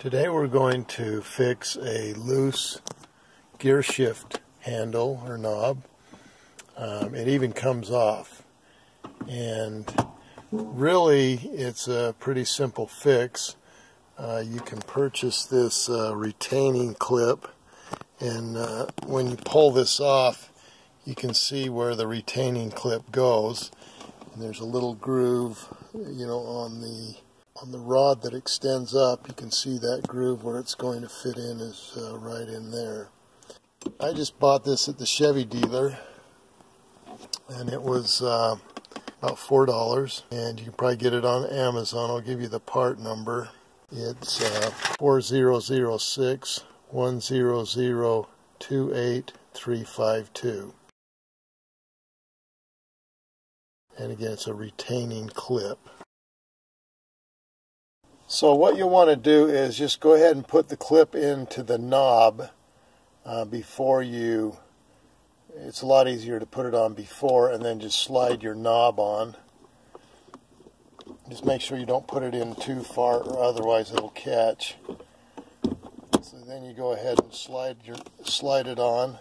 Today we're going to fix a loose gear shift handle or knob. It even comes off, and really it's a pretty simple fix. You can purchase this retaining clip, and when you pull this off you can see where the retaining clip goes, and there's a little groove, you know, on the rod that extends up. You can see that groove where it's going to fit in is right in there. I just bought this at the Chevy dealer, and it was about $4, and you can probably get it on Amazon. I'll give you the part number. It's 4006 100 28352. And again, it's a retaining clip. So what you'll want to do is just go ahead and put the clip into the knob before you. It's a lot easier to put it on before and then just slide your knob on. Just make sure you don't put it in too far, or otherwise it'll catch. So then you go ahead and slide it on.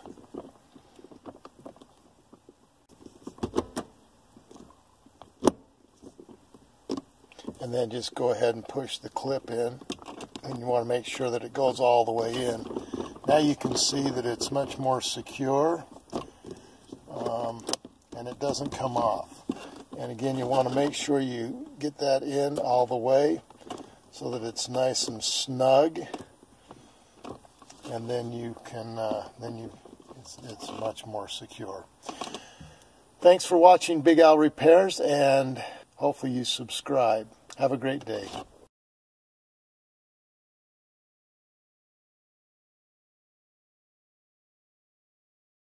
And then just go ahead and push the clip in, and you want to make sure that it goes all the way in. Now you can see that it's much more secure, and it doesn't come off. And again, you want to make sure you get that in all the way so that it's nice and snug, and then you can it's much more secure. Thanks for watching Big Al Repairs, and hopefully you subscribe. Have a great day.